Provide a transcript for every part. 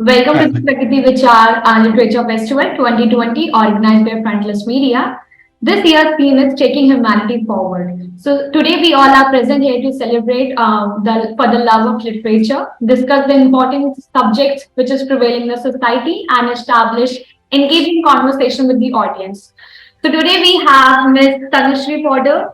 Welcome to the Prakriti Vichar Literature Festival 2020 organized by Frontlist Media. This year's theme is Taking Humanity Forward. So today we all are present here to celebrate for the love of literature, discuss the important subjects which is prevailing in the society and establish engaging conversation with the audience. So today we have Ms. Tanushree Poddar,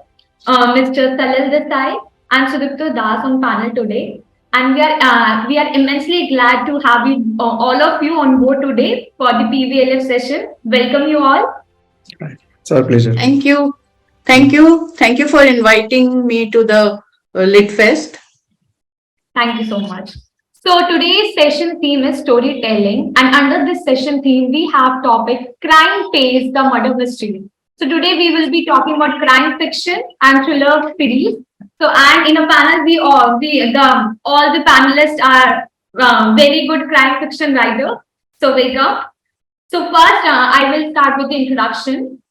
Mr. Salil Desai and Sudipto Das on panel today. And we are immensely glad to have you all of you on board today for the PVLF session. Welcome you all. Right. It's our pleasure. Thank you. Thank you. Thank you for inviting me to the Lit Fest. Thank you so much. So today's session theme is storytelling, and under this session theme, we have topic crime pays the murder mystery. So today we will be talking about crime fiction and thriller series. So and in a panel, all the panelists are very good crime fiction writers. So welcome. So first, I will start with the introduction.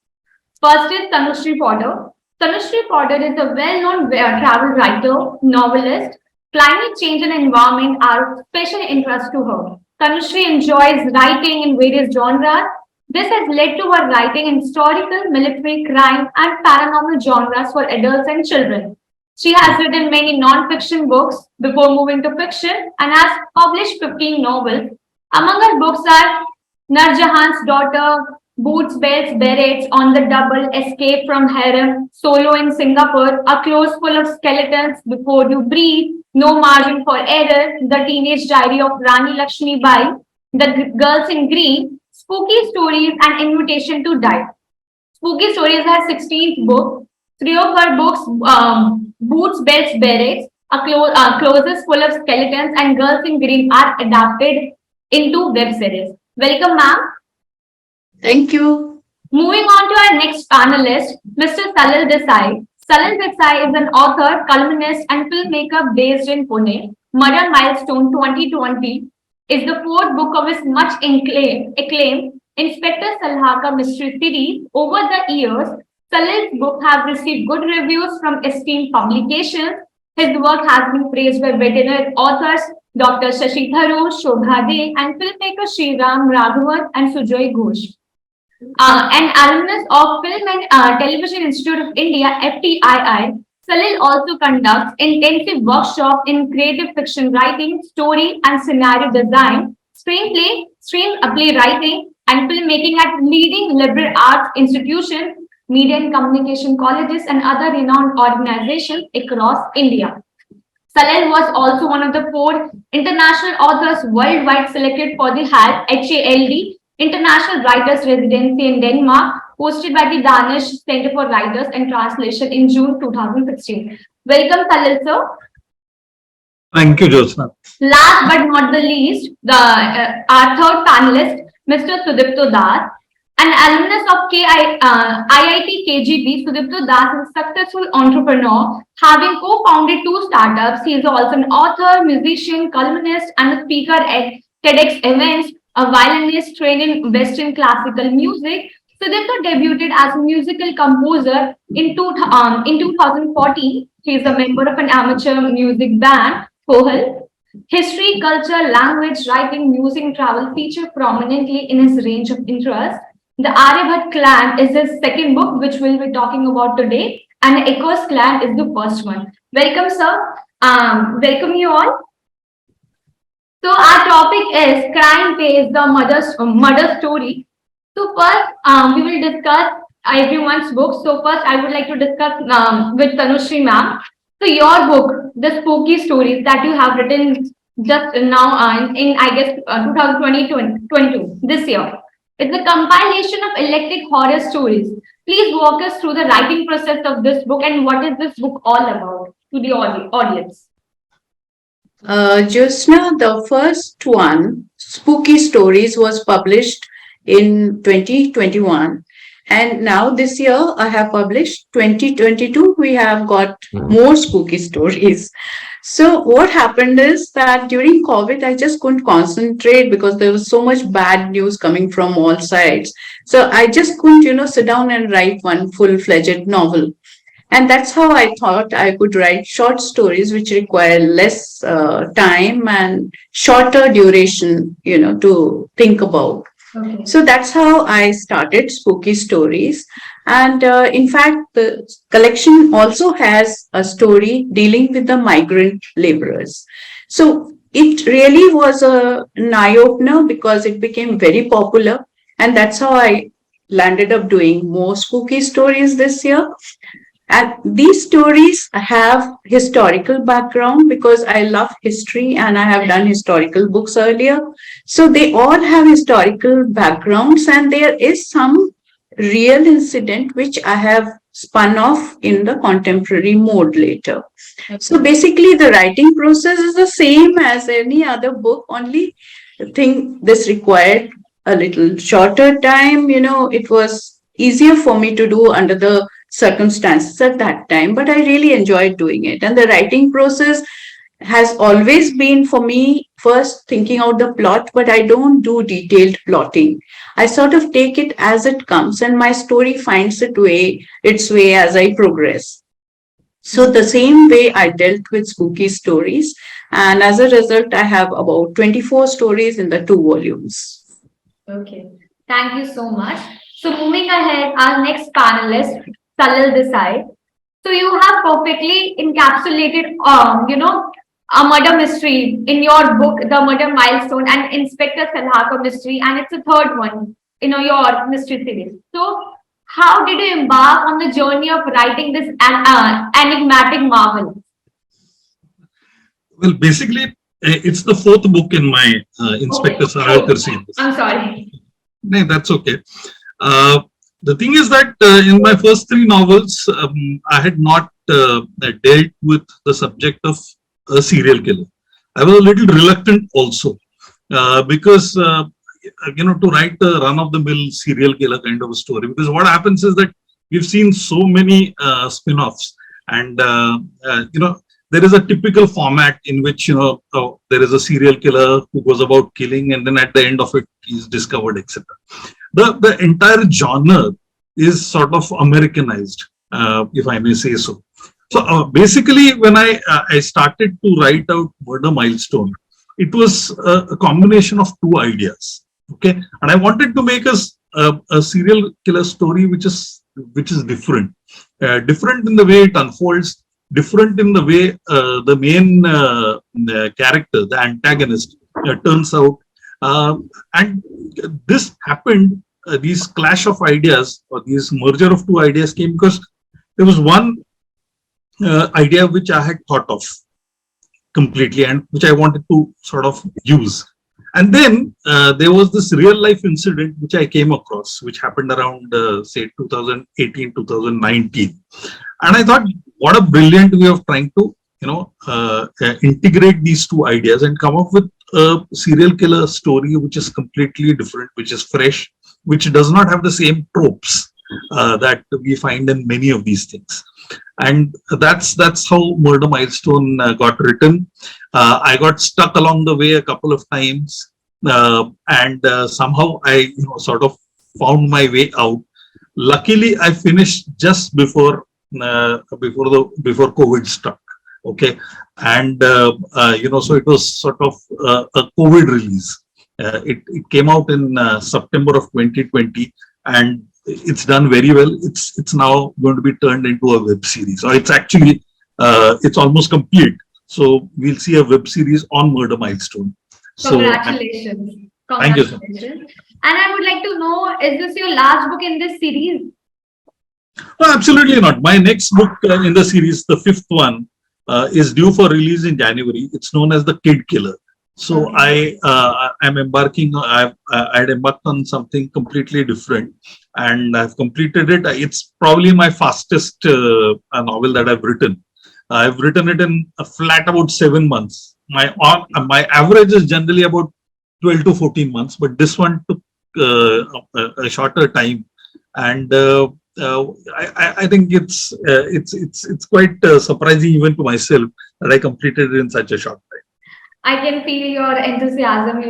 First is Tanushree Poddar. Tanushree Poddar is a well-known travel writer, novelist. Climate change and environment are of special interest to her. Tanushree enjoys writing in various genres. This has led to her writing in historical, military, crime, and paranormal genres for adults and children. She has written many non-fiction books before moving to fiction and has published 15 novels. Among her books are Nurjahan's Daughter, Boots, Belts, Berets, On the Double, Escape from Harem, Solo in Singapore, A Close Full of Skeletons, Before You Breathe, No Margin for Error, The Teenage Diary of Rani Lakshmi Bai, The Girls in Green, Spooky Stories, and Invitation to Die. Spooky Stories has 16th book. Three of her books, Boots, Belts, Berets, Closes Full of Skeletons, and Girls in Green are adapted into web series. Welcome, ma'am. Thank you. Moving on to our next panelist, Mr. Salil Desai. Salil Desai is an author, columnist, and filmmaker based in Pune. Murder Milestone 2020 is the fourth book of his much acclaimed Inspector Salhaka mystery series. Over the years, Salil's books have received good reviews from esteemed publications. His work has been praised by veteran authors Dr. Shashi Tharoor, Shobha De, and filmmaker Sriram Raghavan and Sujoy Ghosh. An alumnus of Film and Television Institute of India (FTII), Salil also conducts intensive workshops in creative fiction writing, story and scenario design, screenplay writing, and filmmaking at leading liberal arts institutions, media and communication colleges, and other renowned organizations across India. Salil was also one of the 4 international authors worldwide selected for the HALD International Writers Residency in Denmark, hosted by the Danish Center for Writers and Translation in June 2016. Welcome, Salil, sir. Thank you, Jyotsna. Last but not the least, our third panelist, Mr. Sudipto Das. An alumnus of IIT KGB, Sudipto Das is a successful entrepreneur, having co-founded 2 startups. He is also an author, musician, columnist, and a speaker at TEDx events, a violinist trained in Western classical music. Sudipto debuted as a musical composer in 2014. He is a member of an amateur music band, Kohal. History, culture, language, writing, music, and travel feature prominently in his range of interests. The Aryabhat Clan is his second book, which we'll be talking about today, and the Echoes Clan is the first one. Welcome, sir. Welcome you all. So our topic is crime pays the murder story. So first, we will discuss everyone's book. So first, I would like to discuss with Tanushree ma'am. So your book, The Spooky Stories that you have written just now in I guess 2022, this year. It's a compilation of electric horror stories. Please walk us through the writing process of this book and what is this book all about to the audience. Jyotsna, the first one, Spooky Stories, was published in 2021. And now this year I have published 2022. We have got more spooky stories. So what happened is that during COVID, I just couldn't concentrate because there was so much bad news coming from all sides. So I just couldn't, sit down and write one full-fledged novel. And that's how I thought I could write short stories which require less time and shorter duration, to think about. Okay. So that's how I started Spooky Stories. And in fact, the collection also has a story dealing with the migrant laborers. So it really was an eye opener because it became very popular. And that's how I landed up doing more spooky stories this year. And these stories have historical background because I love history and I have done historical books earlier. So they all have historical backgrounds, and there is some real incident which I have spun off in the contemporary mode later. So basically, the writing process is the same as any other book, only thing this required a little shorter time. It was easier for me to do under the circumstances at that time, but I really enjoyed doing it. And the writing process has always been for me first thinking out the plot, but I don't do detailed plotting. I sort of take it as it comes, and my story finds its way as I progress. So the same way I dealt with spooky stories, and as a result, I have about 24 stories in the 2 volumes. Okay. Thank you so much. So moving ahead, our next panelist, Salil Desai. So you have perfectly encapsulated, a murder mystery in your book, The Murder Milestone, and Inspector Salhaka mystery, and it's a third one, your mystery series. So how did you embark on the journey of writing this enigmatic marvel? Well, basically, it's the fourth book in my Inspector Saravkar series. I'm sorry. No, that's okay. The thing is that in my first 3 novels, I had not dealt with the subject of a serial killer. I was a little reluctant also because, to write a run-of-the-mill serial killer kind of a story. Because what happens is that we've seen so many spin-offs, and there is a typical format in which there is a serial killer who goes about killing, and then at the end of it he's discovered, etc. The entire genre is sort of Americanized, if I may say so. So basically, when I started to write out Murder Milestone, it was a combination of 2 ideas. Okay, and I wanted to make a serial killer story which is different, different in the way it unfolds, different in the way the main character, the antagonist, turns out. And this happened, these clash of ideas or this merger of 2 ideas came because there was one idea which I had thought of completely and which I wanted to sort of use. And then there was this real life incident which I came across, which happened around, say, 2018, 2019. And I thought, what a brilliant way of trying to, integrate these 2 ideas and come up with a serial killer story which is completely different, which is fresh, which does not have the same tropes that we find in many of these things. And that's how Murder Milestone got written. I got stuck along the way a couple of times, and somehow I sort of found my way out. Luckily, I finished just before COVID struck. Okay, and so it was sort of a COVID release. It came out in September of 2020, and it's done very well. It's now going to be turned into a web series, or it's actually it's almost complete. So we'll see a web series on Murder Milestone. Congratulations. Thank you so much. And I would like to know, is this your last book in this series? No, absolutely not. My next book in the series, the 5th one, is due for release in January. It's known as The Kid Killer. So okay. I'm embarking. I'd embarked on something completely different, and I've completed it. It's probably my fastest novel that I've written. I've written it in a flat about 7 months. My average is generally about 12 to 14 months, but this one took a shorter time, and I think it's quite surprising even to myself that I completed it in such a short time. I can feel your enthusiasm.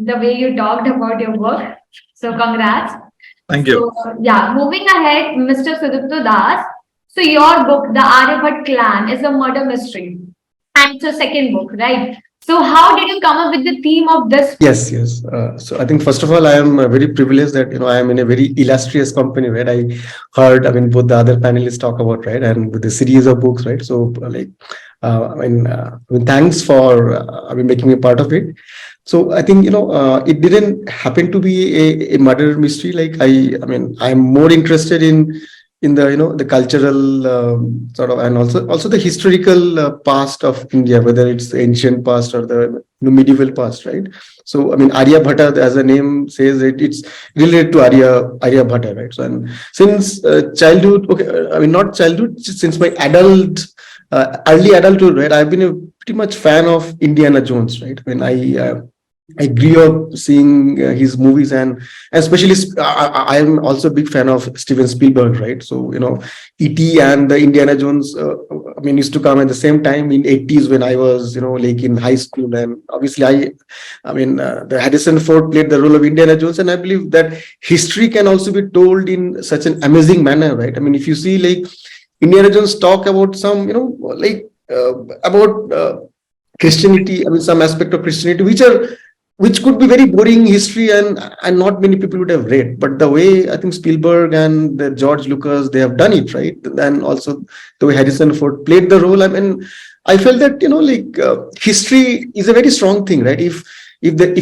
The way you talked about your work. So congrats. Thank you. So, moving ahead, Mr. Sudipto Das. So your book, The Aryabhat Clan, is a murder mystery, and it's a second book, right? So how did you come up with the theme of this? Yes, yes. So I think first of all, I am very privileged that I am in a very illustrious company, right? I heard, I mean, both the other panelists talk about, right, and with the series of books, right. So like, thanks for making me part of it. So I think it didn't happen to be a murder mystery. Like I'm more interested in the the cultural sort of, and also the historical past of India, whether it's the ancient past or the medieval past, right? So Arya Bhatta, as the name says, it's related to Arya Bhatta, right? So and since childhood, okay, not childhood, since my early adulthood, right? I've been a pretty much fan of Indiana Jones, right? When I grew up seeing his movies, and especially I am also a big fan of Steven Spielberg, right? So E.T. and the Indiana Jones, used to come at the same time in 80s when I was like in high school, and obviously the Harrison Ford played the role of Indiana Jones, and I believe that history can also be told in such an amazing manner, right? If you see like Indiana Jones talk about some about Christianity, some aspect of Christianity, which could be very boring history, and not many people would have read. But the way I think Spielberg and the George Lucas, they have done it, right? And also the way Harrison Ford played the role. I felt that history is a very strong thing, right? If there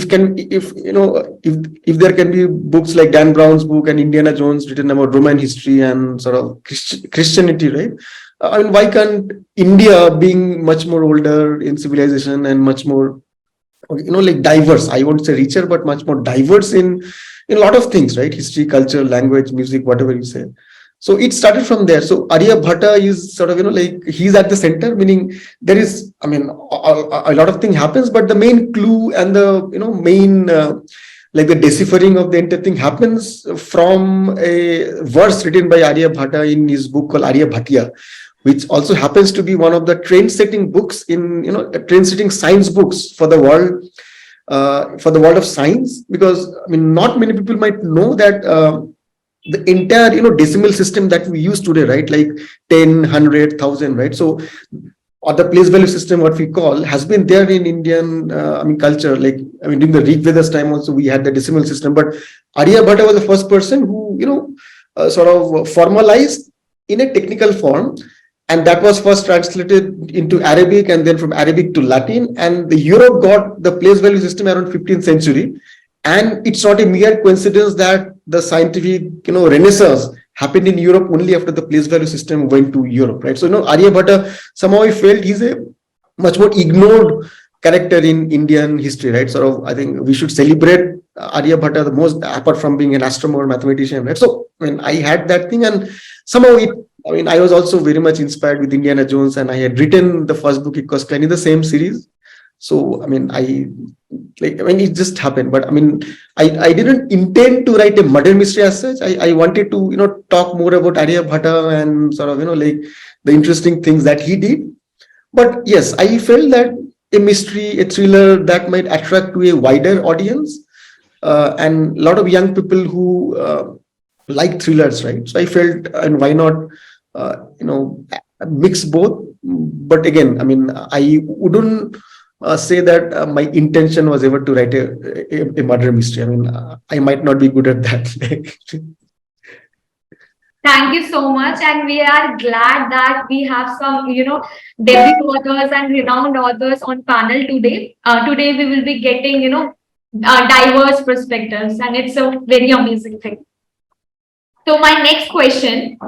can be books like Dan Brown's book and Indiana Jones written about Roman history and sort of Christianity, right? Why can't India, being much more older in civilization and much more like diverse, I won't say richer, but much more diverse in a lot of things, right? History, culture, language, music, whatever you say. So it started from there. So Arya Bhatta is sort of like he's at the center, meaning there is a lot of thing happens, but the main clue and the main like the deciphering of the entire thing happens from a verse written by Arya Bhatta in his book called Arya Bhattiya, which also happens to be one of the trend-setting books in trend-setting science books for the world of science. Because not many people might know that the entire decimal system that we use today, right, like 10, 100,000, right? So or the place value system, what we call, has been there in Indian culture. Like during the Rig Veda's time also we had the decimal system, but Arya Bhatta was the first person who sort of formalized in a technical form. And that was first translated into Arabic, and then from Arabic to Latin. And the Europe got the place value system around 15th century. And it's not a mere coincidence that the scientific renaissance happened in Europe only after the place value system went to Europe, right? So Arya Bhatta, somehow I felt he's a much more ignored character in Indian history, right? Sort of, I think we should celebrate Arya Bhatta the most, apart from being an astronomer, mathematician, right? So I had that thing, and somehow I was also very much inspired with Indiana Jones, and I had written the first book. It was kind of the same series. So it just happened. But I didn't intend to write a murder mystery as such. I wanted to talk more about Arya Bhatta and sort of like the interesting things that he did. But yes, I felt that a mystery, a thriller that might attract to a wider audience, and a lot of young people who like thrillers, right? So I felt, and why not mix both. But again, I wouldn't say that my intention was ever to write a murder mystery. I might not be good at that. Thank you so much. And we are glad that we have some, debut authors and renowned authors on panel today. Today we will be getting, diverse perspectives, and it's a very amazing thing. So my next question,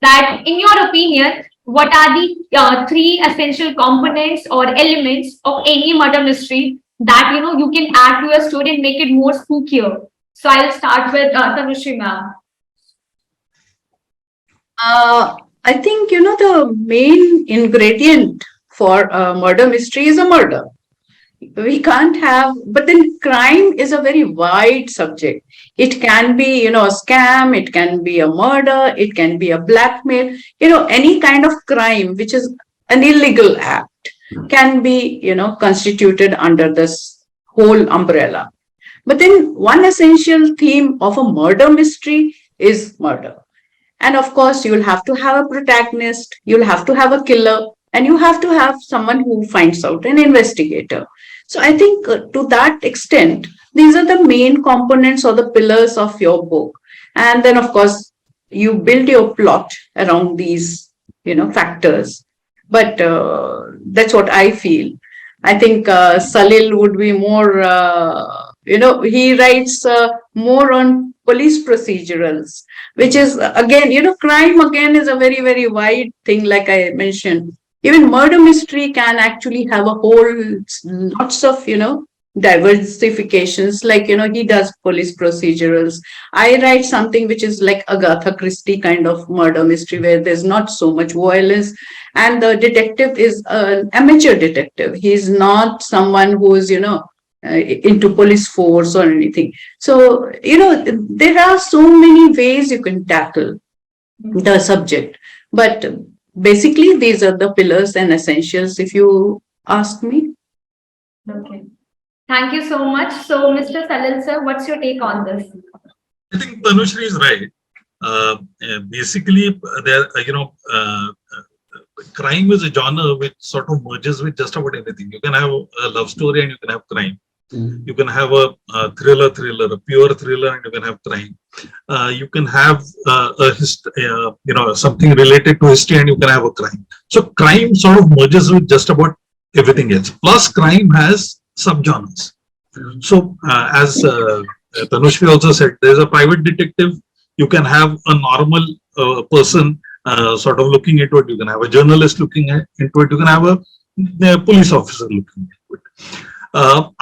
that in your opinion, what are the three essential components or elements of any murder mystery that you can add to your story and make it more spookier? So I'll start with Tanushree ma'am. I think the main ingredient for a murder mystery is a murder. We can't have, but then crime is a very wide subject. It can be a scam, it can be a murder, it can be a blackmail, any kind of crime which is an illegal act can be constituted under this whole umbrella. But then one essential theme of a murder mystery is murder. And of course, you'll have to have a protagonist, you'll have to have a killer, and you have to have someone who finds out, an investigator. So I think to that extent, these are the main components or the pillars of your book. And then, of course, you build your plot around these, factors. But that's what I feel. I think Salil would be more, he writes more on police procedurals, which is again, crime again is a very, very wide thing, like I mentioned. Even murder mystery can actually have a whole lots of, diversifications, like, he does police procedurals. I write something which is like Agatha Christie kind of murder mystery, where there's not so much violence, and the detective is an amateur detective. He's not someone who is, into police force or anything. So, there are so many ways you can tackle the subject. But basically, these are the pillars and essentials, if you ask me. Okay. Thank you so much. So, Mr. Salil sir, what's your take on this? I think Tanushree is right. Basically, there, crime is a genre which sort of merges with just about anything. You can have a love story and you can have crime. You can have a thriller, a pure thriller, and you can have crime. You can have something related to history, and you can have a crime. So crime sort of merges with just about everything else. Plus, crime has subgenres. So as Tanushree also said, there's a private detective. You can have a normal person sort of looking into it. You can have a journalist looking into it. You can have a police officer looking into it. I'm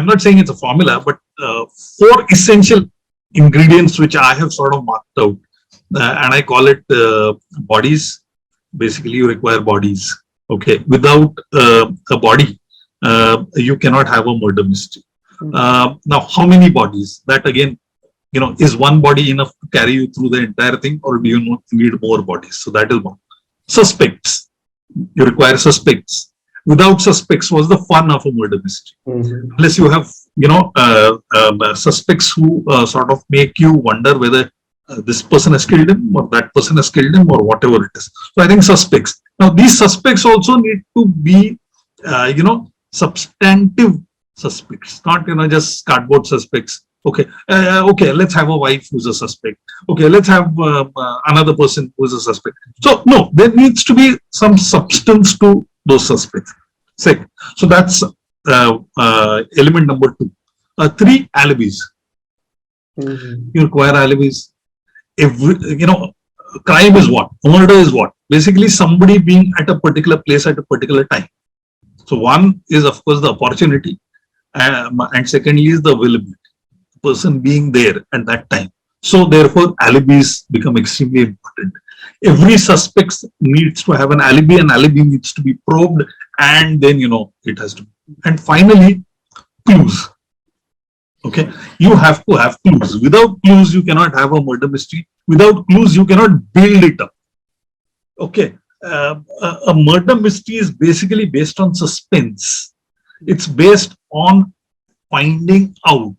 not saying it's a formula, but 4 essential ingredients which I have sort of marked out, and I call it bodies. Basically, you require bodies. Okay, without a body, you cannot have a murder mystery. Now, how many bodies? That again, is one body enough to carry you through the entire thing, or do you need more bodies? So that is one. Suspects. You require suspects. Without suspects, what's the fun of a murder mystery? Unless you have, suspects who sort of make you wonder whether this person has killed him or that person has killed him or whatever it is. So I think suspects. Now, these suspects also need to be, substantive suspects, not, just cardboard suspects. Okay, let's have a wife who's a suspect. Okay, let's have another person who's a suspect. So, no, there needs to be some substance to those suspects. Second, so that's element number 2. 3, alibis. You require alibis. Crime is what? Murder is what? Basically, somebody being at a particular place at a particular time. So one is, of course, the opportunity, and secondly is the availability. Person being there at that time. So therefore, alibis become extremely important. Every suspect needs to have an alibi needs to be probed, and then, it has to be. And finally, clues. Okay, you have to have clues. Without clues, you cannot have a murder mystery. Without clues, you cannot build it up. Okay, a murder mystery is basically based on suspense. It's based on finding out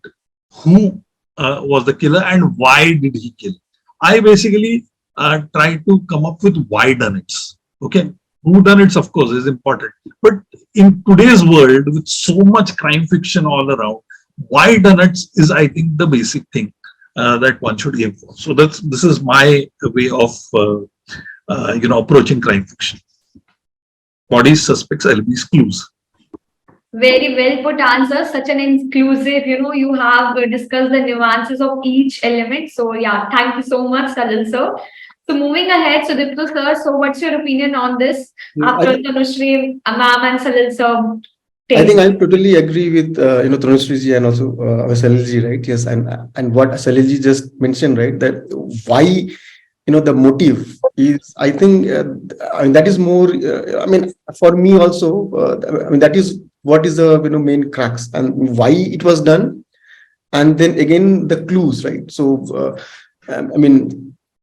who was the killer and why did he kill. I basically try to come up with whodunits. Okay, whodunits, of course, is important, but in today's world with so much crime fiction all around, whodunits is, I think, the basic thing that one should aim for. So this is my way of approaching crime fiction. Bodies, suspects, alibis, clues. Very well put answer. Such an inclusive, you have discussed the nuances of each element. So yeah, thank you so much, Salil sir. So moving ahead, Sudipto sir, so what's your opinion on this after Tanushree ma'am and Salil sir? I think I totally agree with Tanushree ji and also Salil ji, right? Yes, and what Salil ji just mentioned, right? That why the motive is, I think, that is more. For me also, that is what is the main crux and why it was done, and then again the clues, right? So,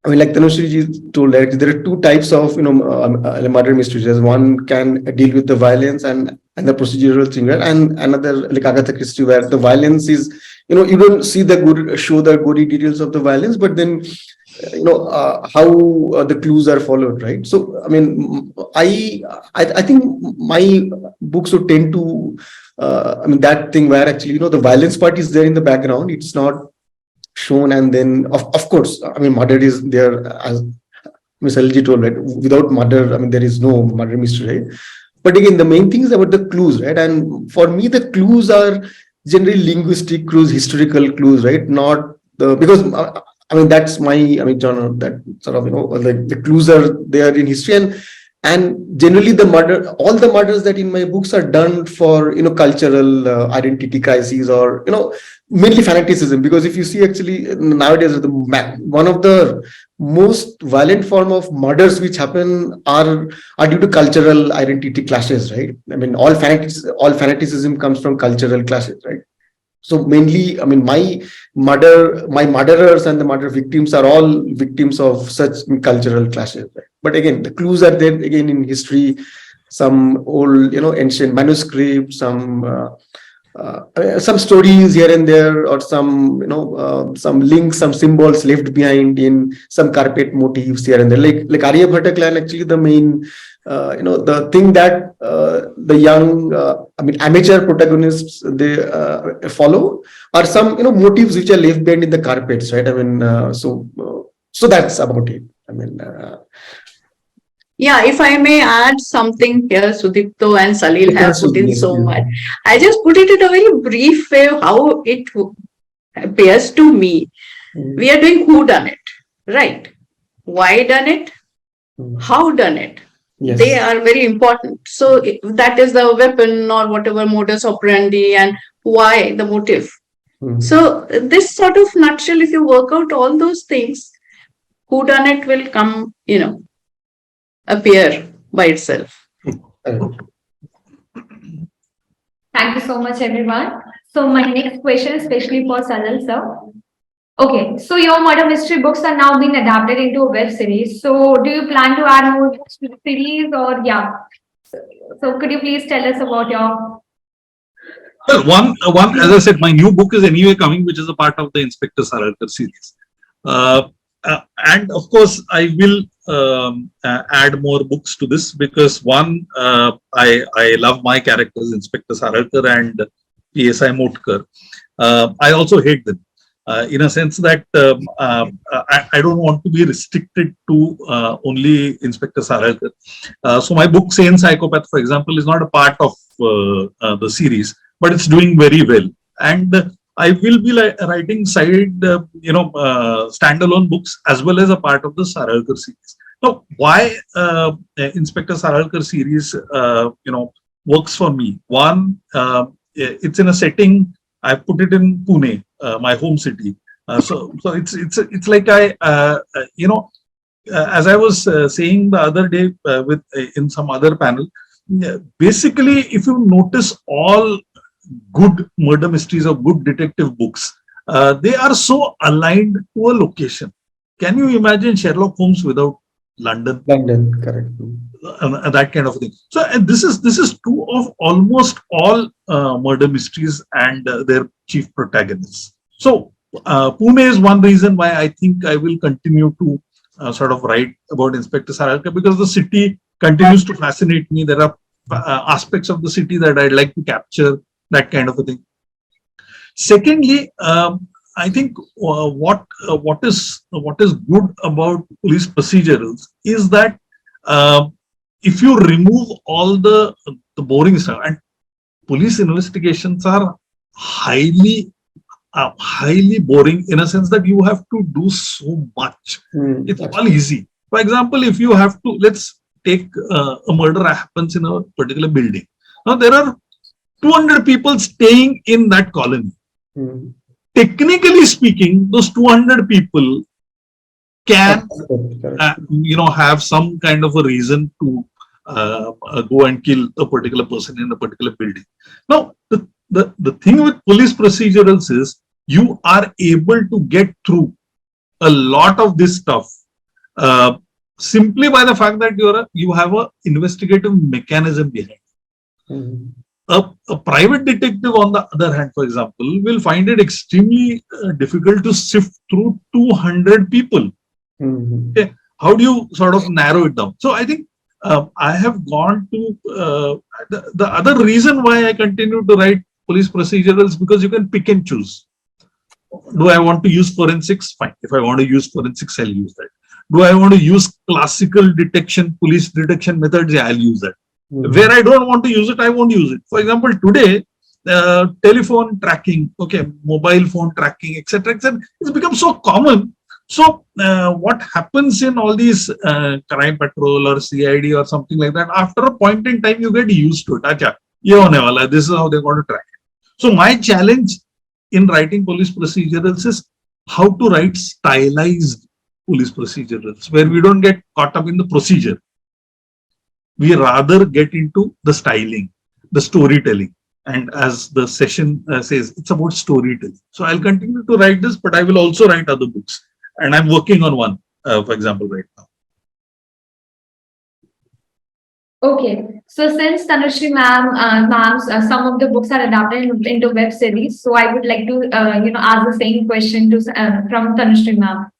like Tanushree ji told, like, there are 2 types of murder mysteries. One can deal with the violence and the procedural thing, right? And another, like Agatha Christie, where the violence is, you don't see the good, show the gory details of the violence, but then how the clues are followed, right? So I mean, I think my books would tend to I mean, that thing where actually the violence part is there in the background, it's not shown, and then of course, I mean, murder is there, as Ms. LG told, right? Without murder, I mean, there is no murder mystery, right? But again, the main thing is about the clues, right? And for me, the clues are generally linguistic clues, historical clues, right? Not the, because I mean, that's my, I mean, genre, that sort of, like the clues are there in history, and generally all the murders that in my books are done for, cultural identity crises, or, mainly fanaticism. Because if you see, actually, nowadays, one of the most violent form of murders which happen are due to cultural identity clashes, right? I mean, all fanaticism comes from cultural clashes, right? So mainly, I mean, my murderers and the murder victims are all victims of such cultural clashes, right? But again, the clues are there again in history, some old, ancient manuscripts, some stories here and there, or some links, some symbols left behind in some carpet motifs here and there. Like Aryabhatta clan, actually, the main, the thing that the young, I mean, amateur protagonists, they follow, are some, motifs which are left behind in the carpets, right? I mean, so that's about it. I mean, Yeah, if I may add something here, Sudipto and Salil have put in yes, so yes. much. I just put it in a very brief way how it appears to me. We are doing who done it, right? Why done it? How done it? They Yes. are very important. So that is the weapon or whatever modus operandi, and why the motive. So this sort of nutshell, if you work out all those things, who done it will come, appear by itself. Thank you so much, everyone. So my next question, especially for Salil sir. Okay, so your murder mystery books are now being adapted into a web series. So do you plan to add more books to the series, or yeah? So could you please tell us about your? Well, as I said, my new book is anyway coming, which is a part of the Inspector Saralkar series. Uh, and of course, I will add more books to this, because I love my characters, Inspector Saralkar and PSI Motkar. I also hate them. In a sense that I don't want to be restricted to only Inspector Saralkar. So my book, Sane Psychopath, for example, is not a part of the series, but it's doing very well. And I will be writing standalone books as well as a part of the Saralkar series. Now, why Inspector Saralkar series, works for me? One, it's in a setting. I put it in Pune, my home city. So it's like as I was saying the other day with in some other panel. Basically, if you notice all good murder mysteries or good detective books, they are so aligned to a location. Can you imagine Sherlock Holmes without London? London, correct. That kind of thing. So this is true of almost all murder mysteries and their chief protagonists. So Pune is one reason why I think I will continue to sort of write about Inspector Saralkar, because the city continues to fascinate me. There are aspects of the city that I'd like to capture, that kind of a thing. Secondly, I think what is good about police procedurals is that if you remove all the boring stuff, and police investigations are highly boring, in a sense that you have to do so much. It's all easy. For example, if you have to, let's take a murder happens in a particular building. Now there are 200 people staying in that colony. Technically speaking, those 200 people can have some kind of a reason to go and kill a particular person in a particular building. Now, the thing with police procedurals is you are able to get through a lot of this stuff simply by the fact that you have a investigative mechanism behind. A private detective, on the other hand, for example, will find it extremely difficult to sift through 200 people. Mhm. Okay, how do you sort of narrow it down? So I think I have gone to the other reason why I continue to write police procedurals, because you can pick and choose. Do I want to use forensics? Fine. If I want to use forensics, I'll use that. Do I want to use classical detection, police detection methods? Yeah, I'll use that. Where I don't want to use it, I won't use it. For example, today, telephone tracking, okay, mobile phone tracking, etc., it's become so common. So, what happens in all these crime patrol or CID or something like that? After a point in time, you get used to it. Acha, ye hone wala, this is how they're going to track it. So, my challenge in writing police procedurals is how to write stylized police procedurals where we don't get caught up in the procedure. We rather get into the styling, the storytelling. And as the session says, it's about storytelling. So I'll continue to write this, but I will also write other books. And I'm working on one, for example, right now. Okay, so since Tanushree ma'am's some of the books are adapted into web series, so I would like to ask the same question to from Tanushree ma'am.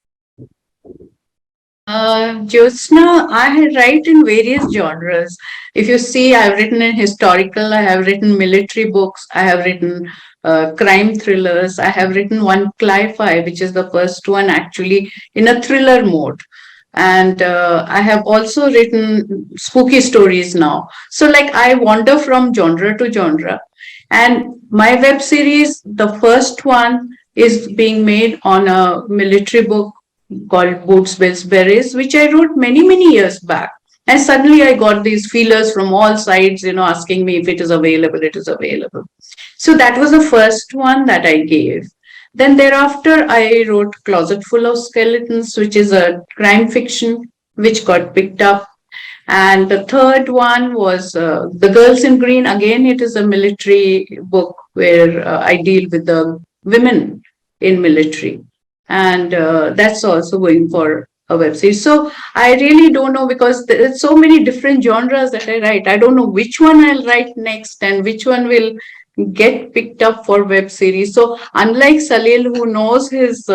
Jyotsna, I write in various genres. If you see, I've written in historical, I have written military books, I have written crime thrillers, I have written one Cli-Fi, which is the first one actually in a thriller mode. And I have also written spooky stories now. So, like, I wander from genre to genre. And my web series, the first one is being made on a military book called Boots, Bills, Berets, which I wrote many, many years back. And suddenly I got these feelers from all sides, asking me if it is available, it is available. So that was the first one that I gave. Then thereafter, I wrote Closet Full of Skeletons, which is a crime fiction, which got picked up. And the third one was The Girls in Green. Again, it is a military book where I deal with the women in military. And that's also going for a web series. So I really don't know, because there's so many different genres that I write. I don't know which one I'll write next and which one will get picked up for web series. So unlike Salil, who knows his,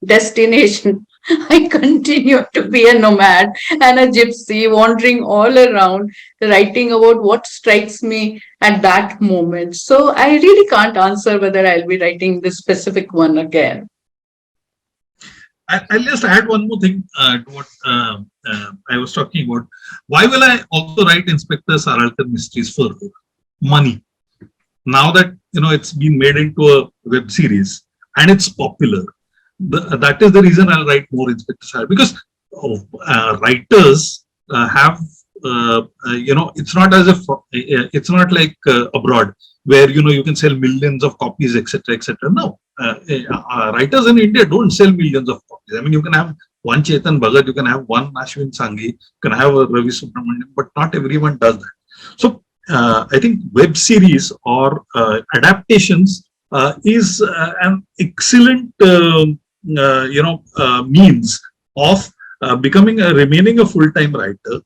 destination, I continue to be a nomad and a gypsy, wandering all around, writing about what strikes me at that moment. So I really can't answer whether I'll be writing this specific one again. I'll just add one more thing to what I was talking about. Why will I also write Inspector Saralkar mysteries further? Money. Now that it's been made into a web series and it's popular, that is the reason I'll write more Inspector Saralkar, because writers have it's not as if it's not like abroad where you can sell millions of copies, etc., etc. No, writers in India don't sell millions of copies. I mean, you can have one Chetan Bhagat, you can have one Ashwin Sanghi, you can have a Ravi Subramanian, but not everyone does that. So I think web series or adaptations is an excellent means of remaining a full-time writer,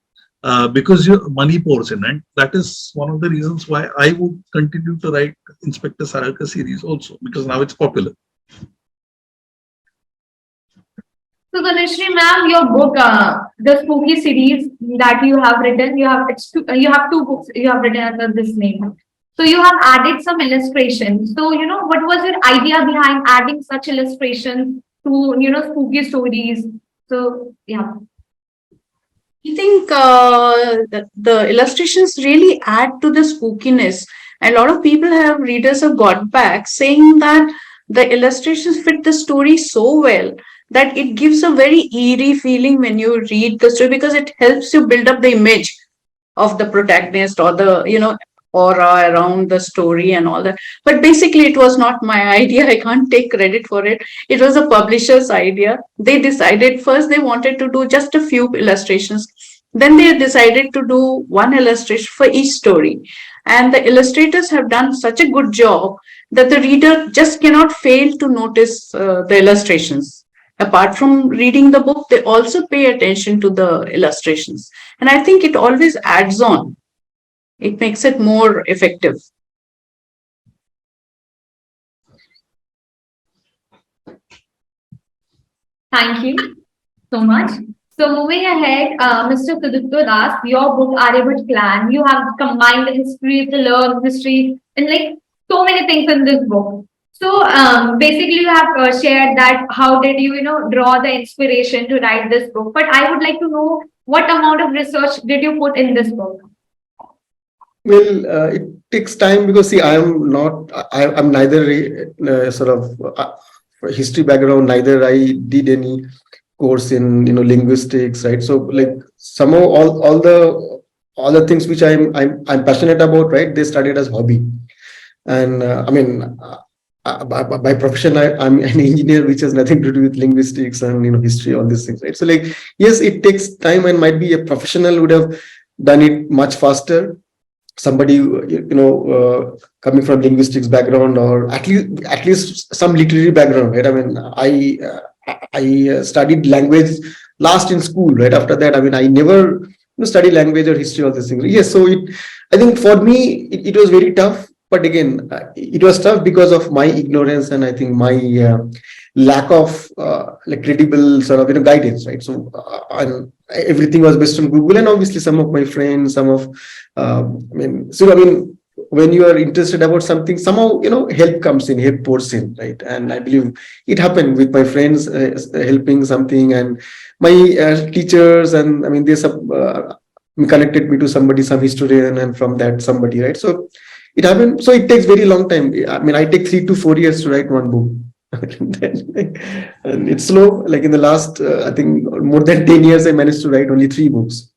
because your money pours in, and that is one of the reasons why I would continue to write Inspector Saralkar series also, because now it's popular. So Tanushree ma'am, your book, the spooky series that you have written, you have two books you have written under this name. So you have added some illustrations. So what was your idea behind adding such illustrations to spooky stories? So yeah. I think the illustrations really add to the spookiness. And a lot of people readers have got back saying that the illustrations fit the story so well that it gives a very eerie feeling when you read the story, because it helps you build up the image of the protagonist or the aura around the story and all that. But basically it was not my idea. I can't take credit for it. It was a publisher's idea. They decided first they wanted to do just a few illustrations, then they decided to do one illustration for each story, and the illustrators have done such a good job that the reader just cannot fail to notice the illustrations. Apart from reading the book, they also pay attention to the illustrations. And I think it always adds on. It makes it more effective. Thank you. so much. So moving ahead, Mr. Sudipto Das, your book Aryabhat Clan, you have combined the history, thriller, history, and like so many things in this book. So basically, you have shared that how did you, draw the inspiration to write this book. But I would like to know what amount of research did you put in this book? Well, it takes time because see, I'm not, I'm neither sort of history background, neither I did any course in linguistics, right? So like somehow all the things which I'm passionate about, right? They started as hobby, and I mean. By profession, I'm an engineer, which has nothing to do with linguistics and history, all these things, right? So, like, yes, it takes time, and might be a professional would have done it much faster. Somebody coming from linguistics background, or at least some literary background, right? I mean, I studied language last in school. Right after that, I mean, I never study language or history, all these things. Yes, so I think for me it was very tough, but again, it was tough because of my ignorance, and I think my lack of like credible sort of guidance, right? So and everything was based on Google, and obviously some of my friends, some of I mean, when you are interested about something, somehow help comes in, help pours in, right? And I believe it happened with my friends helping something, and my teachers, and I mean they connected me to somebody, some historian, and from that somebody, right? So it happened. So it takes very long time. I mean, I take 3 to 4 years to write one book. And it's slow. Like in the last, I think more than 10 years, I managed to write only 3 books.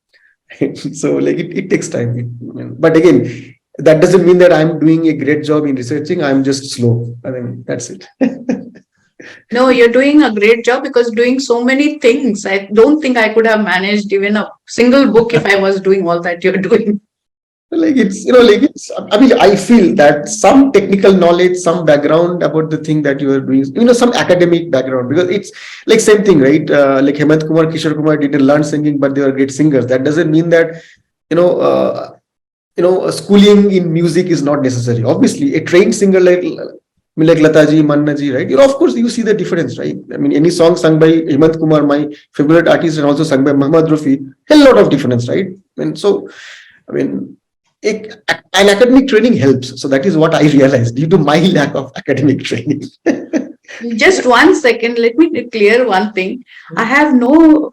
So like it takes time. But again, that doesn't mean that I'm doing a great job in researching. I'm just slow. I mean, that's it. No, you're doing a great job because doing so many things. I don't think I could have managed even a single book if I was doing all that you're doing. Like it's I mean, I feel that some technical knowledge, some background about the thing that you are doing, some academic background, because it's like same thing, right? Like Hemant Kumar, Kishore Kumar didn't learn singing, but they were great singers. That doesn't mean that you know schooling in music is not necessary. Obviously, a trained singer like Lataji, Mannaji, right? Of course, you see the difference, right? I mean, any song sung by Hemant Kumar, my favorite artist, and also sung by Muhammad Rafi, a lot of difference, right? And so, I mean, an academic training helps. So that is what I realized due to my lack of academic training. Just 1 second, let me clear one thing. I have no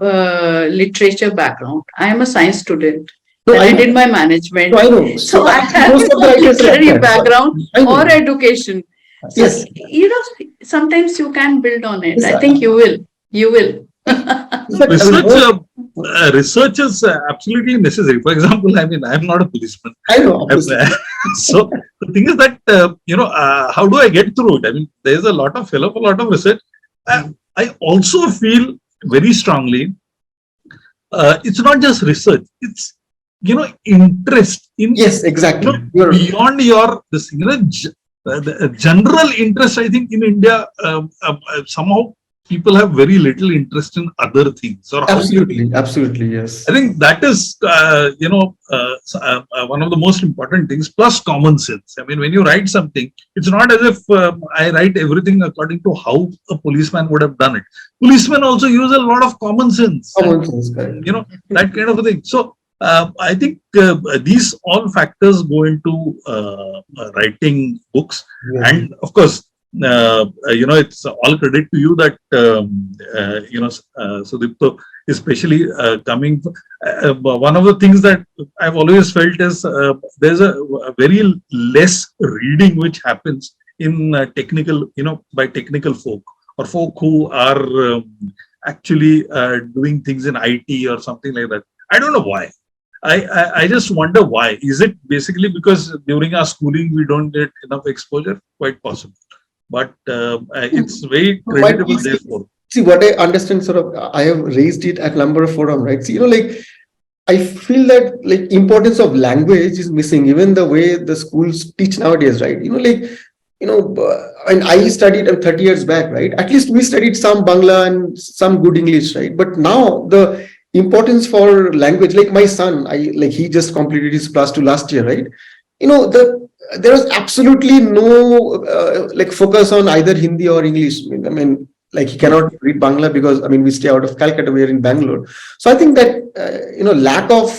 literature background. I am a science student. No, And I know. did my management. No, I know. So I have most of the no writers like literary that. background I know. or education. So, Yes. sometimes you can build on it. Yes, I think you will. You will. Research is absolutely necessary. For example, I mean, I'm not a policeman. I know. So the thing is that how do I get through it? I mean, there's a lot of research. I also feel very strongly. It's not just research. It's interest in Yes, exactly. Beyond your this the general interest. I think in India somehow people have very little interest in other things. Or absolutely, yes. I think that is one of the most important things. Plus common sense. I mean, when you write something, it's not as if I write everything according to how a policeman would have done it. Policemen also use a lot of common sense. Correct. That kind of a thing. So I think these all factors go into writing books, and of course, it's all credit to you that Sudipto, especially coming. One of the things that I've always felt is there's a very less reading which happens in technical, by technical folk or folk who are actually doing things in IT or something like that. I don't know why. I just wonder why. Is it basically because during our schooling we don't get enough exposure? Quite possible, but it's very creditable. Therefore, see what I understand. Sort of, I have raised it at number of forum, right? See, I feel that like importance of language is missing. Even the way the schools teach nowadays, right? And I studied 30 years back, right? At least we studied some Bangla and some good English, right? But now the importance for language, like my son, he just completed his +2 last year, right? There was absolutely no focus on either Hindi or English. I mean, like he cannot read Bangla because I mean we stay out of Calcutta, we are in Bangalore. So I think that lack of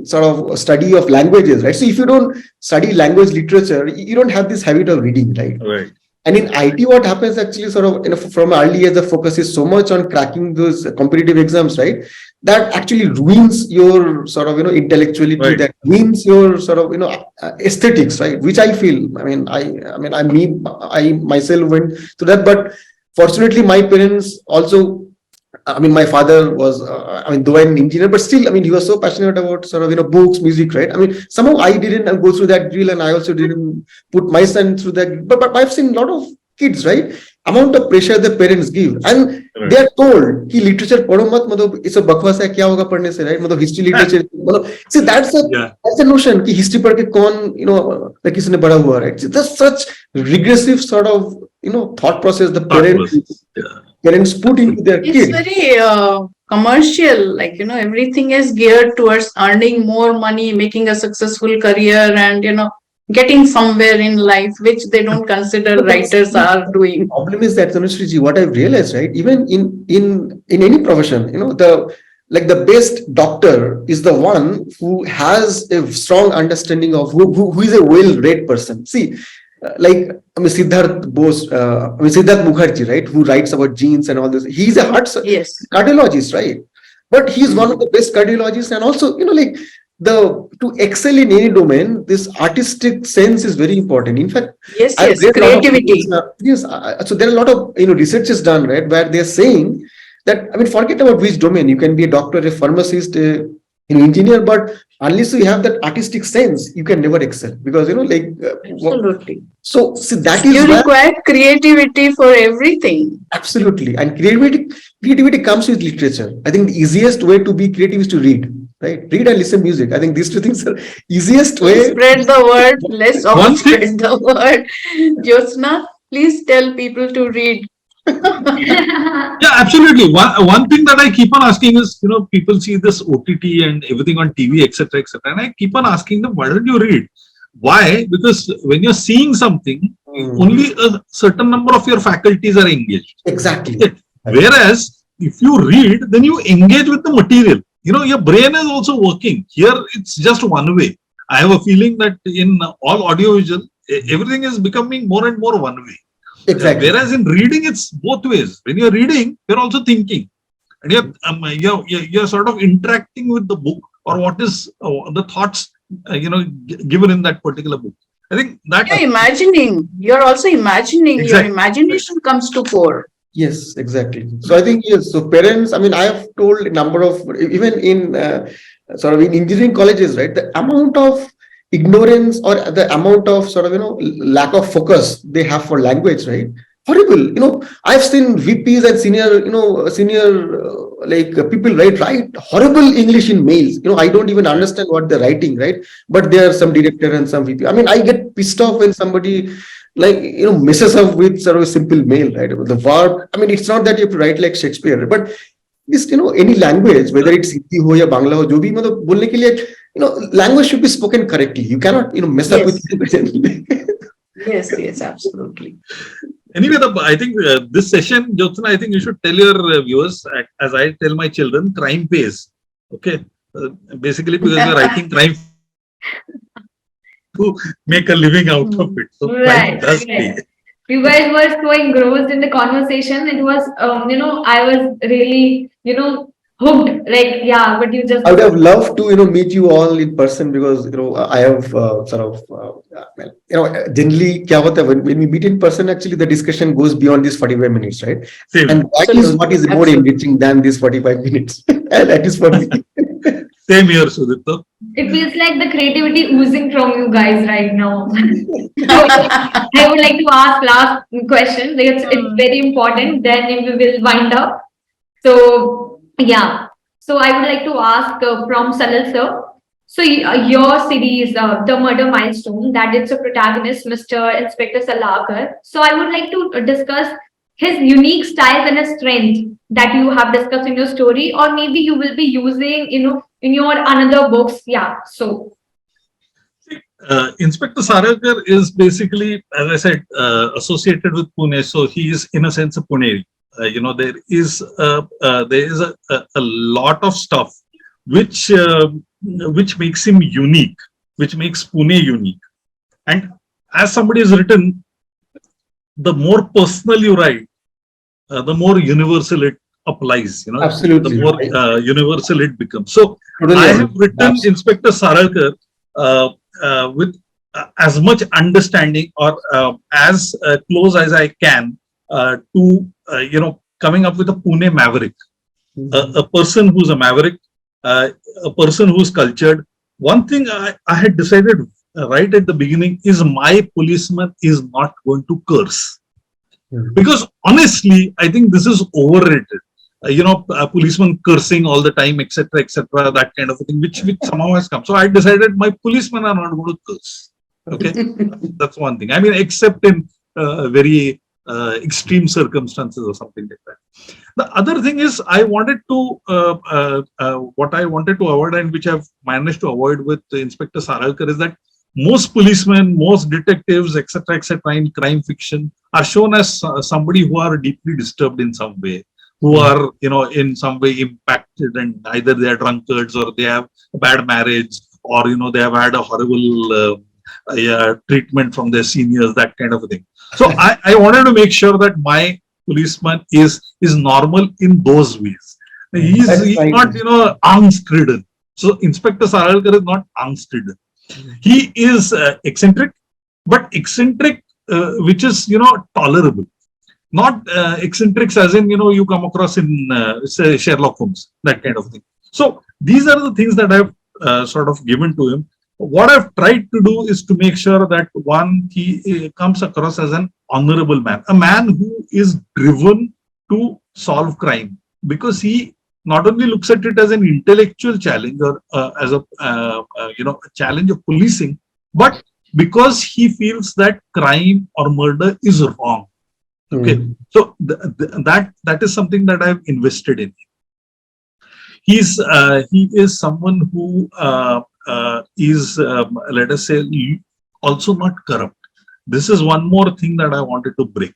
sort of study of languages, right? So if you don't study language literature, you don't have this habit of reading, right? Right. And in IT, what happens actually sort of from early age, the focus is so much on cracking those competitive exams, right? That actually ruins your sort of intellectuality, Right. that ruins your sort of aesthetics, right? Which I feel. I myself went through that, but fortunately, my parents also. I mean, my father was, though an engineer, but still, I mean, he was so passionate about sort of, books, music, right? I mean, somehow I didn't go through that drill, and I also didn't put my son through that. But I've seen a lot of kids, right? Amount of pressure the parents give, and they are told, "कि literature पढ़ो मत, मतलब it's a बकवास है, क्या होगा पढ़ने से, right? मतलब history literature, मतलब see that's a notion कि history पढ़ के कौन, किसने बड़ा हुआ, right? So that's such regressive sort of, thought process the parents put into their It's kids. very commercial, like, everything is geared towards earning more money, making a successful career, and, getting somewhere in life, which they don't consider writers are doing. Problem is that, Tanushree ji, what I've realized, right? Even in any profession, the best doctor is the one who has a strong understanding of who is a well-read person. See, Siddharth Mukherjee, right, who writes about genes and all this. He's a Yes. cardiologist, right? But he's one of the best cardiologists, and also, to excel in any domain, this artistic sense is very important. In fact, Yes, I've yes, read a lot of creativity. yes, so there are a lot of researches done, right, where they're saying that, I mean, forget about which domain. You can be a doctor, a pharmacist, engineer, but unless you have that artistic sense, you can never excel, because Absolutely. so see, that is You where require creativity for everything. absolutely, and creativity comes with literature. I think the easiest way to be creative is to read, right? Read and listen music. I think these two things are easiest way. Spread the word. Let's all One thing- spread the word. Jyotsna, please tell people to read. Yeah, absolutely. One thing that I keep on asking is, people see this OTT and everything on TV, etc., etc., and I keep on asking them, why don't you read? Why? Because when you're seeing something, only a certain number of your faculties are engaged. Exactly. Whereas if you read, then you engage with the material. Your brain is also working. Here, it's just one way. I have a feeling that in all audiovisual, everything is becoming more and more one way. Exactly. Whereas in reading, it's both ways. When you're reading, you're also thinking, and you're sort of interacting with the book, or what is the thoughts given in that particular book. I think that You're imagining. You're also imagining. Exactly. Your imagination comes to fore. Yes, exactly. So I think, yes. So parents, I mean, I have told a number of, even in sort of in engineering colleges, right? The amount of ignorance or the amount of sort of lack of focus they have for language, right? Horrible. I've seen VPs and senior people write horrible English in mails. I don't even understand what they're writing, right? But there are some director and some VP. I mean, I get pissed off when somebody messes up with sort of a simple mail, right? The verb. I mean, it's not that you have to write like Shakespeare, but just any language, whether it's Hindi ho ya Bangla ho, jo bhi, मतलब बोलने के लिए, language should be spoken correctly. You cannot, mess up with language. Yes, absolutely. Anyway, I think this session, Jyotsna, I think you should tell your viewers, as I tell my children, crime pays. Okay, basically because you're writing crime to make a living out of it. So crime does pay. You guys were so engrossed in the conversation. It was, I was really, hooked. Like, yeah, but you just. I would have loved to, meet you all in person, because, I have generally, kya hota hai, when we meet in person, actually the discussion goes beyond these 45 minutes, right? Same. And that is what is more enriching than these 45 minutes. And that is for me. Same here, Sudipto. It feels like the creativity oozing from you guys right now. I would like to ask last question. It's very important. Then we will wind up. So yeah. So I would like to ask from Salil sir. So your series, The Murder Milestone, that it's a protagonist, Mr. Inspector Salakar. So I would like to discuss his unique style and his strength that you have discussed in your story, or maybe you will be using, in your another books. Yeah. So Inspector Sarakar is basically, as I said, associated with Pune. So he is, in a sense, a Puneri. there is a lot of stuff which which makes him unique, which makes Pune unique. And as somebody has written, the more personal you write, the more universal it applies. The Absolutely. more universal it becomes. So Totally I agree. have written Absolutely. Inspector Saralkar with as much understanding, or as close as I can, to coming up with a Pune maverick, a person who's a maverick, a person who's cultured. One thing I had decided right at the beginning is my policeman is not going to curse, because honestly, I think this is overrated. A policeman cursing all the time, etc., that kind of a thing, which somehow has come. So I decided my policemen are not going to curse. Okay, that's one thing. I mean, except in very extreme circumstances or something like that. The other thing is, what I wanted to avoid, and which I've managed to avoid with Inspector Saralkar, is that most policemen, most detectives, etc., in crime fiction are shown as somebody who are deeply disturbed in some way, who are, in some way impacted, and either they are drunkards, or they have a bad marriage, or, they have had a horrible treatment from their seniors, that kind of a thing. So I wanted to make sure that my policeman is normal in those ways. He's That's not, right. angst ridden. So Inspector Saralkar is not angst ridden. He is eccentric, but eccentric which is, tolerable. Not eccentrics as in, you come across in, say, Sherlock Holmes, that kind of thing. So these are the things that I've sort of given to him. What I've tried to do is to make sure that, one, he comes across as an honorable man, a man who is driven to solve crime, because he not only looks at it as an intellectual challenge, or as a a challenge of policing, but because he feels that crime or murder is wrong. Okay, so that is something that I've invested in. He is someone who is, let us say, also not corrupt. This is one more thing that I wanted to break,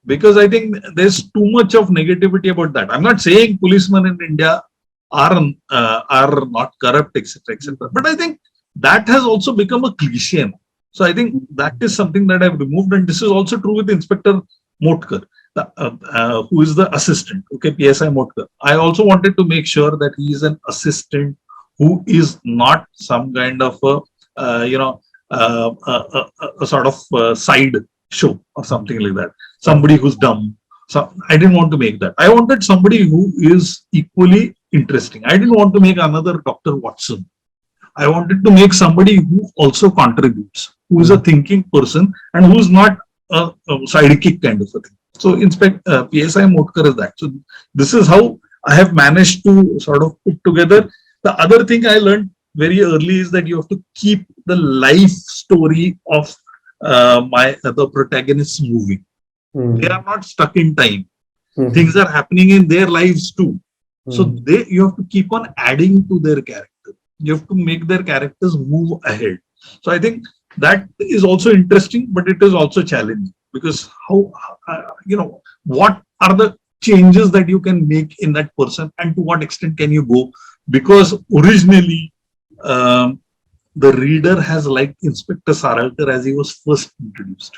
because I think there's too much of negativity about that. I'm not saying policemen in India are not corrupt, etc., but I think that has also become a cliche now. So I think that is something that I've removed, and this is also true with Inspector Motkar, who is the assistant. Okay, PSI Motkar. I also wanted to make sure that he is an assistant who is not some kind of a, a sort of side show or something like that. Somebody who's dumb. So I didn't want to make that. I wanted somebody who is equally interesting. I didn't want to make another Dr. Watson. I wanted to make somebody who also contributes, who is a thinking person, and who's not a sidekick kind of a thing. So, PSI Motkar is that. So, this is how I have managed to sort of put together. The other thing I learned very early is that you have to keep the life story of the protagonists moving. They are not stuck in time. Things are happening in their lives too. So you have to keep on adding to their character. You have to make their characters move ahead. So I think that is also interesting, but it is also challenging, because what are the changes that you can make in that person, and to what extent can you go? Because originally, the reader has liked Inspector Saralkar as he was first introduced.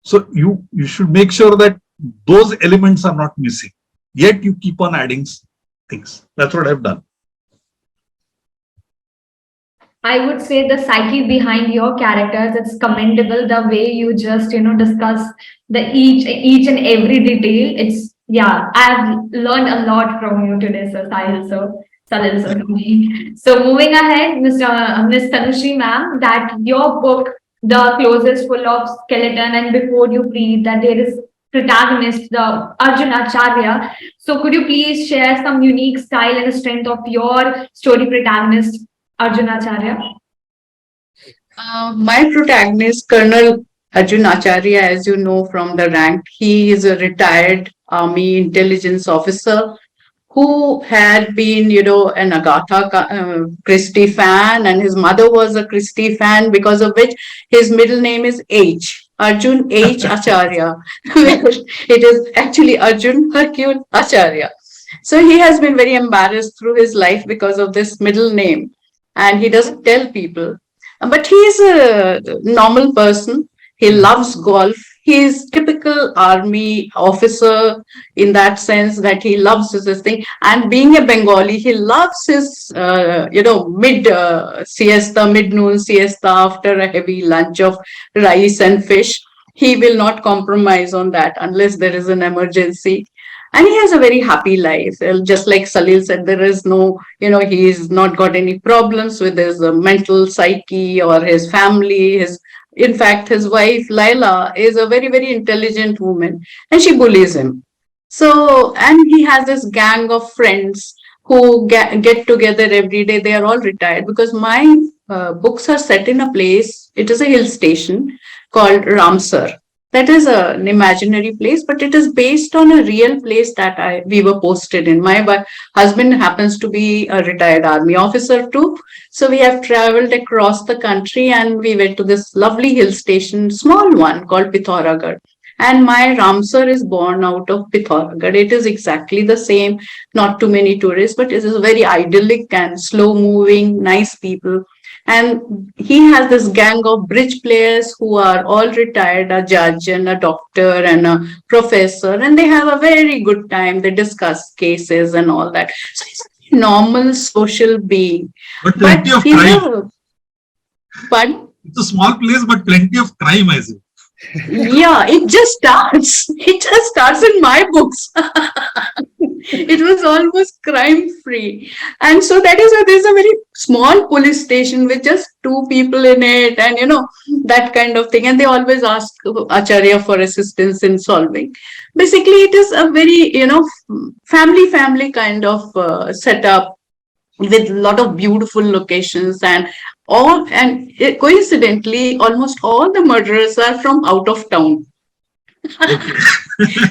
So you should make sure that those elements are not missing. Yet you keep on adding things. That's what I've done. I would say the psyche behind your characters, it's commendable the way you just, discuss the each and every detail. It's, yeah, I've learned a lot from you today, sir, Sahil, sir. Salil, sir. So moving ahead, Miss Tanushree ma'am, that your book, The Closest, full of skeleton and Before You Breathe, that there is protagonist, the Arjun Acharya. So could you please share some unique style and strength of your story protagonist, Arjun Acharya? My protagonist, Colonel Arjun Acharya, as you know from the rank, he is a retired army intelligence officer who had been, an Agatha Christie fan, and his mother was a Christie fan, because of which his middle name is H. Arjun H. Acharya. It is actually Arjun Hercule Acharya. So he has been very embarrassed through his life because of this middle name, and he doesn't tell people. But he is a normal person. He loves golf. He is typical army officer in that sense that he loves this thing. And being a Bengali, he loves his, mid siesta, mid noon siesta after a heavy lunch of rice and fish. He will not compromise on that unless there is an emergency. And he has a very happy life. Just like Salil said, there is no, he's not got any problems with his mental psyche or his family. In fact, his wife, Laila, is a very, very intelligent woman and she bullies him. So, and he has this gang of friends who get together every day. They are all retired because my books are set in a place, it is a hill station called Ramsar. That is an imaginary place, but it is based on a real place that we were posted in. My husband happens to be a retired army officer too. So we have traveled across the country and we went to this lovely hill station, small one called Pithoragarh. And my Ramsar is born out of Pithoragarh. It is exactly the same, not too many tourists, but it is very idyllic and slow moving, nice people. And he has this gang of bridge players who are all retired, a judge and a doctor and a professor, and they have a very good time. They discuss cases and all that. So he's a normal social being. But plenty of he's crime. But It's a small place, but plenty of crime, I say. yeah, it just starts. It just starts in my books. It was almost crime free. And so that is why there's a very small police station with just two people in it and, that kind of thing. And they always ask Acharya for assistance in solving. Basically, it is a very, family kind of setup with a lot of beautiful locations coincidentally, almost all the murderers are from out of town.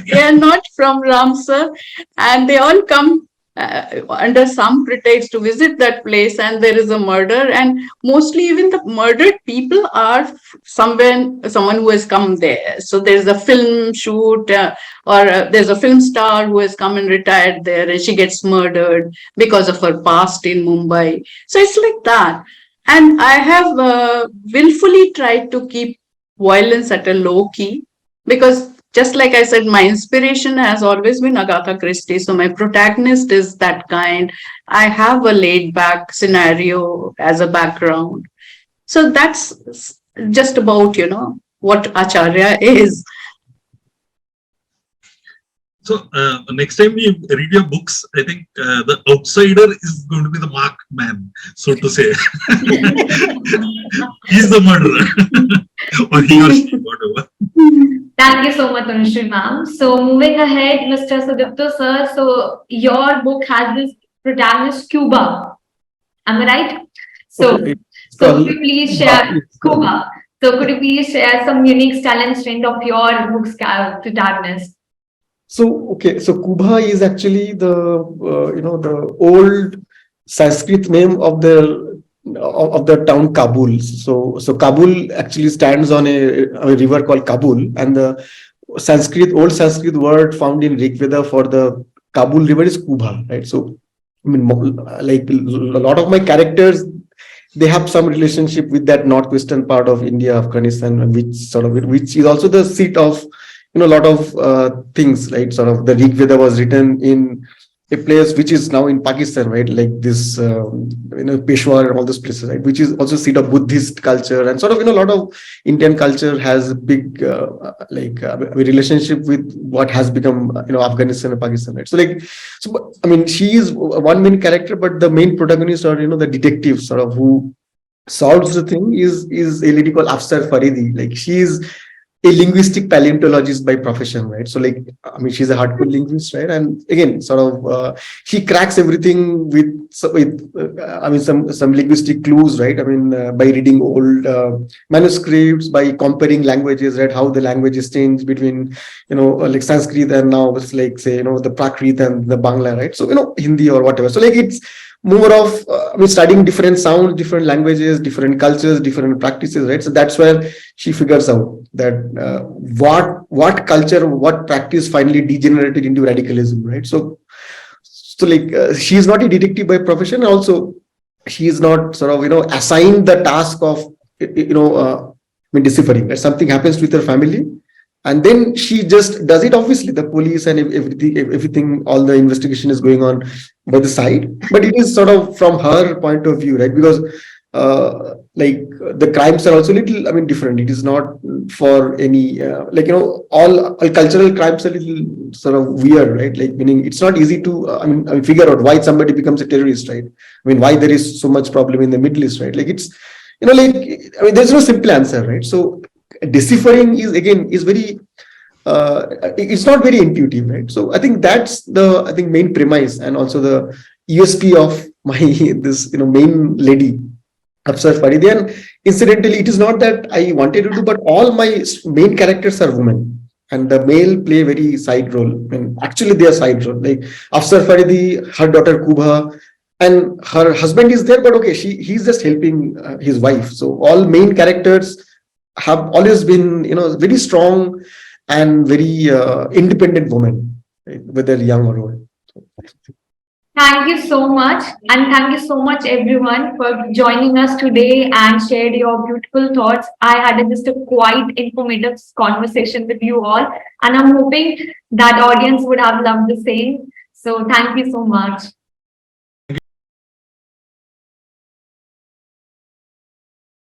They are not from Ramsar, and they all come under some pretext to visit that place, and there is a murder. And mostly, even the murdered people are someone who has come there. So there's a film shoot, there's a film star who has come and retired there, and she gets murdered because of her past in Mumbai. So it's like that. And I have willfully tried to keep violence at a low key because just like I said, my inspiration has always been Agatha Christie. So my protagonist is that kind. I have a laid back scenario as a background. So that's just about, what Acharya is. So next time you read your books, I think the outsider is going to be the marked man, so to say. He's the murderer. Or he or she, whatever. Thank you so much, Tanushree ma'am. So moving ahead, Mr. Sudipto sir, so your book has this protagonist Cuba. Am I right? So, could you please share Cuba? So could you please share some unique style and strength of your book's protagonist? So Kuba is actually the the old Sanskrit name of the town Kabul. So Kabul actually stands on a river called Kabul, and the old Sanskrit word found in Rig Veda for the Kabul river is Kuba, right? So I mean, like a lot of my characters, they have some relationship with that northwestern part of India, Afghanistan, which is also the seat of a lot of things, right? Sort of the Rig Veda was written in a place which is now in Pakistan, right? Like this, Peshawar and all those places, right? Which is also seat of Buddhist culture, and sort of, a lot of Indian culture has a big, relationship with what has become, Afghanistan and Pakistan, right? So I mean, she is one main character, but the main protagonist, or the detective, sort of, who solves the thing is a lady called Afsar Faridi. Like, she is a linguistic paleontologist by profession, right? So I mean, she's a hardcore linguist, right? And again, sort of, she cracks everything with some linguistic clues, right? I mean, by reading old manuscripts, by comparing languages, right? How the languages change between, like Sanskrit and now it's like, say, the Prakrit and the Bangla, right? So, Hindi or whatever. So it's more of studying different sounds, different languages, different cultures, different practices, right? So that's where she figures out that what culture, what practice finally degenerated into radicalism, right? So like she is not a detective by profession. Also, she is not sort of assigned the task of deciphering. Right? Something happens with her family, and then she just does it. Obviously the police and everything, all the investigation is going on by the side, but it is sort of from her point of view, right? Because like the crimes are also little different. It is not for any all cultural crimes are little sort of weird, right? Like, meaning it's not easy to figure out why somebody becomes a terrorist, right? Why there is so much problem in the Middle East, right? Like, it's like, there's no simple answer, right? So deciphering is very it's not very intuitive, right? So I think that's the main premise, and also the USP of my this main lady, Afsar Faridi. And incidentally, it is not that I wanted to do, but all my main characters are women, and the male play very side role. And actually, they are side role. Like Afsar Faridi, her daughter Kubha, and her husband is there, but okay, he's just helping his wife. So all main characters have always been very strong and very independent women, right? Whether young or old. Thank you so much. And thank you so much, everyone, for joining us today and shared your beautiful thoughts. I had just a quite informative conversation with you all. And I'm hoping that audience would have loved the same. So thank you so much.